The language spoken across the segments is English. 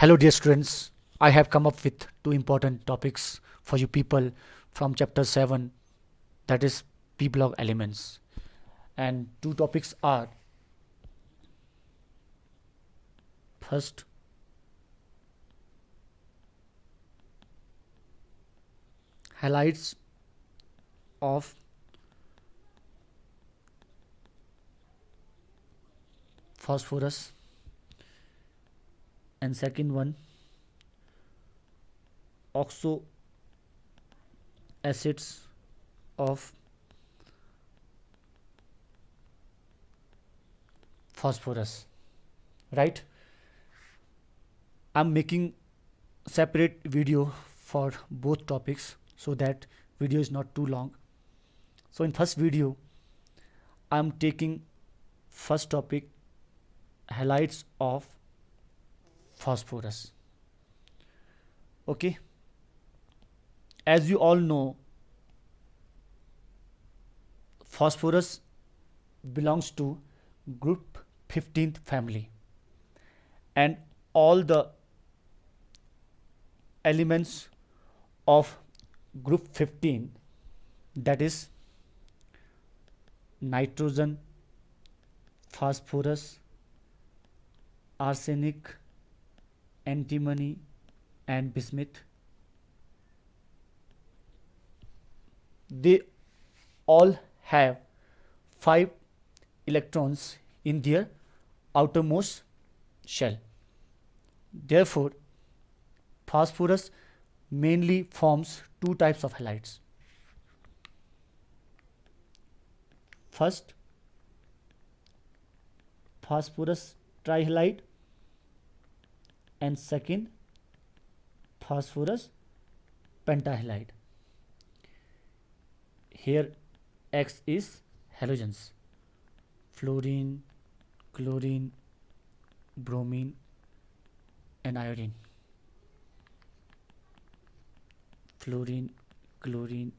Hello, dear students. I have come up with two important topics for you people from chapter 7, that is P block elements. And two topics are first, halides of phosphorus, and second one, oxo acids of phosphorus. Right? I'm making separate video for both topics so that video is not too long. So in first video, I'm taking first topic, halides of phosphorus. Okay, as you all know, phosphorus belongs to group 15th family, and all the elements of group 15, that is nitrogen, phosphorus, arsenic, antimony and bismuth, they all have 5 electrons in their outermost shell. Therefore, phosphorus mainly forms two types of halides. First, phosphorus trihalide, and second, phosphorus pentahalide. Here X is halogens: fluorine, chlorine, bromine and iodine. Fluorine, chlorine,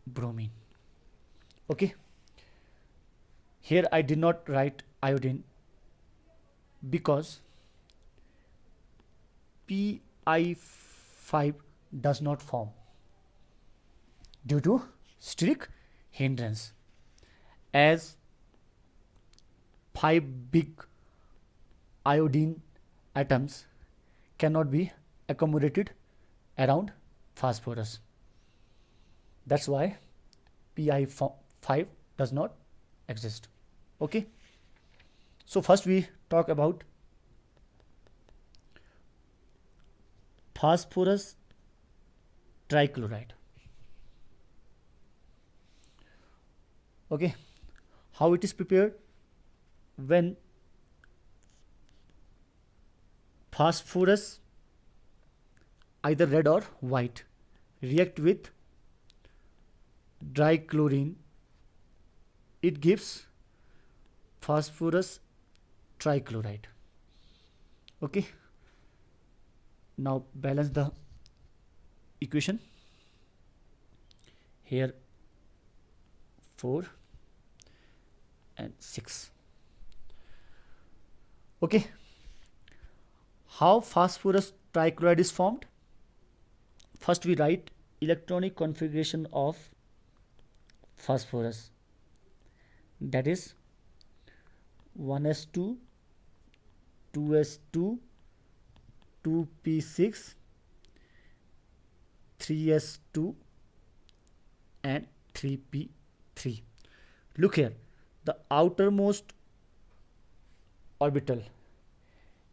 bromine. Okay, here I did not write iodine because Pi5 does not form due to steric hindrance, as 5 big iodine atoms cannot be accommodated around phosphorus. That's why Pi5 does not exist. Okay, so first we talk about phosphorus trichloride. Okay, how it is prepared? When phosphorus, either red or white, react with dry chlorine, it gives phosphorus trichloride. Okay, now balance the equation. Here 4 and 6. Okay, how phosphorus trichloride is formed? First we write electronic configuration of phosphorus, that is 1s2, 2s2, 2p6, 3s2 and 3p3. Look here, the outermost orbital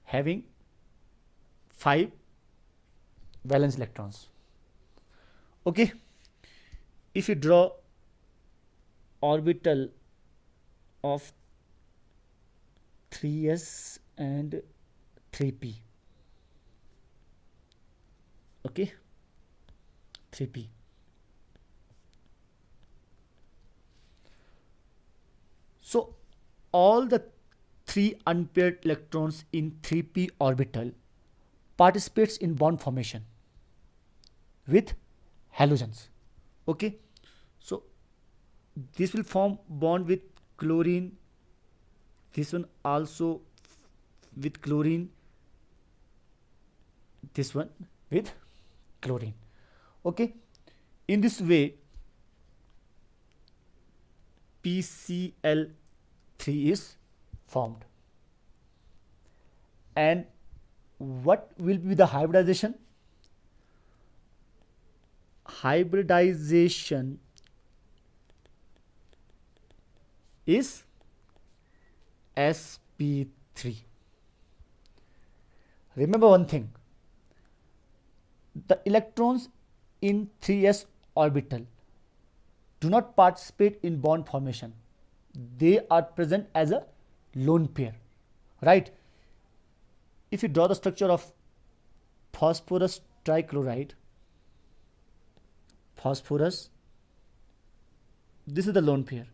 having 5 valence electrons. Okay, if you draw orbital of 3s and 3p, okay, 3p, so all the 3 unpaired electrons in 3p orbital participates in bond formation with halogens. Okay, so this will form bond with chlorine, this one also with chlorine, this one with chlorine. Okay, in this way PCl3 is formed. And what will be the hybridization? Hybridization is sp3. Remember one thing, the electrons in 3s orbital do not participate in bond formation. They are present as a lone pair, right? If you draw the structure of phosphorus trichloride, phosphorus, this is the lone pair,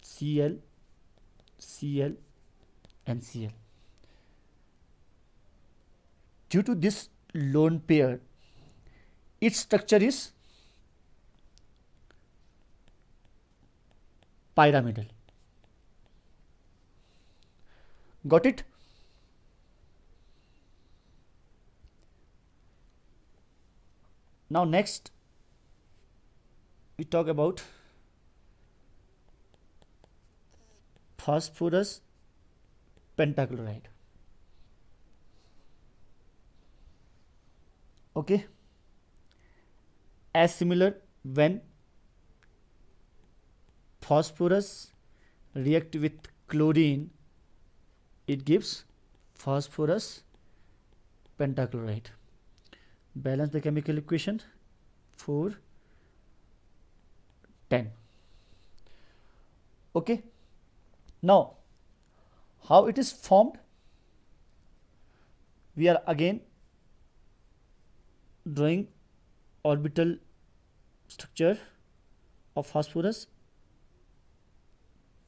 Cl, Cl and Cl. Due to this lone pair, its structure is pyramidal. Got it? Now next we talk about phosphorus pentachloride. Okay, as similar, when phosphorus react with chlorine, it gives phosphorus pentachloride. Balance the chemical equation, 4 10. Okay, now how it is formed? We are again drawing orbital structure of phosphorus.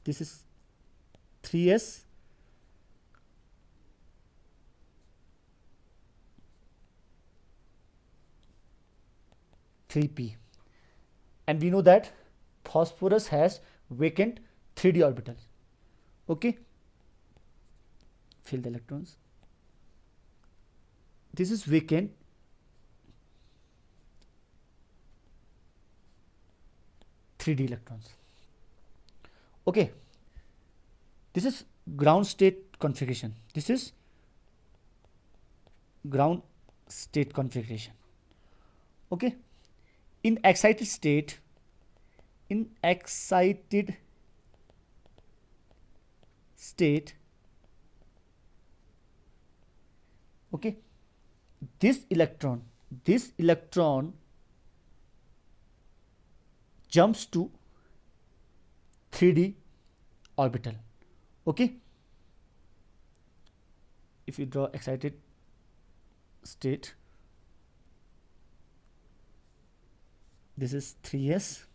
This is 3s, (3p), and we know that phosphorus has vacant 3d orbitals. Okay, fill the electrons. This is vacant, (3d) electrons. Okay, this is ground state configuration. This is ground state configuration. Okay, in excited state, okay, this electron jumps to 3d orbital. Okay, if you draw excited state, this is 3s,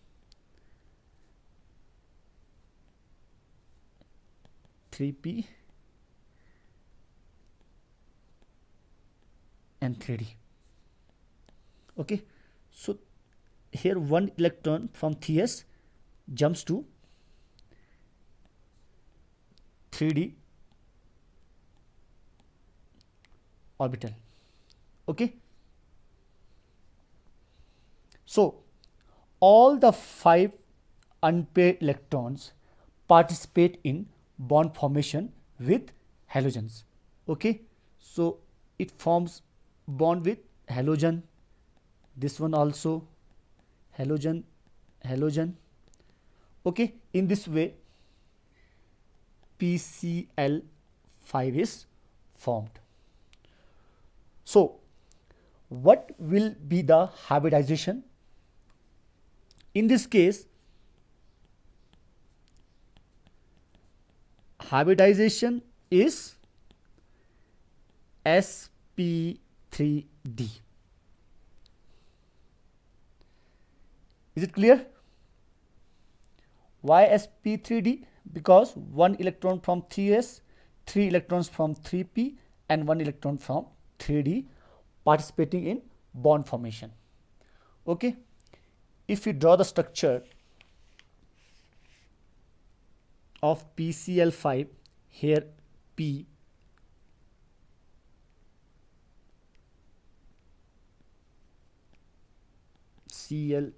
(3p) and 3d. Okay, so here one electron from 3s jumps to 3d orbital. Okay, so all the 5 unpaired electrons participate in bond formation with halogens. Okay, so it forms bond with halogen, this one also halogen. Okay, in this way PCl5 is formed. So what will be the hybridization? In this case, hybridization is sp3d. Is it clear? Why sp3d? Because 1 electron from 3s, 3 electrons from 3p and 1 electron from 3d participating in bond formation. Okay, if we draw the structure of PCl5, here P Cl.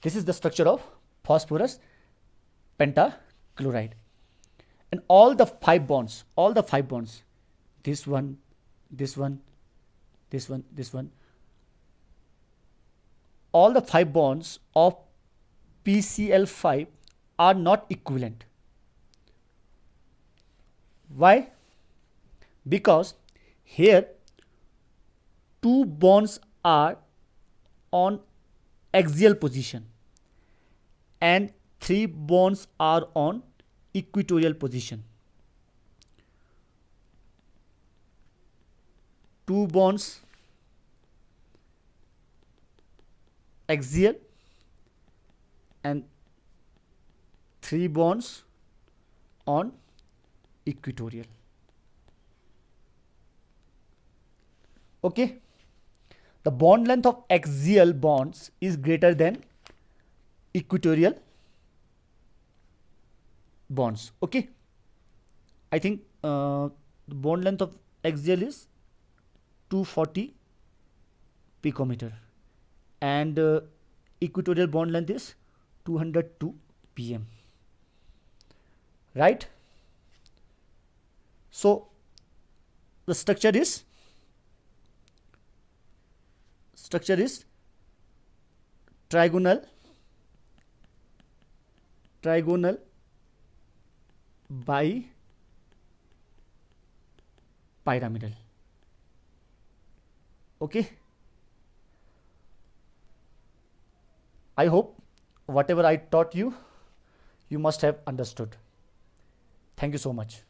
This is the structure of phosphorus pentachloride. And all the five bonds, this one, this one, this one, this one, all the five bonds of PCl5 are not equivalent. Why? Because here two bonds are on axial position and three bonds are on equatorial position. Two bonds axial and three bonds on equatorial. Okay, the bond length of axial bonds is greater than equatorial bonds. Okay, I think the bond length of axial is 240 picometer and equatorial bond length is 202 pm, right? So the structure is trigonal bipyramidal. Okay, I hope whatever I taught you, you must have understood. Thank you so much.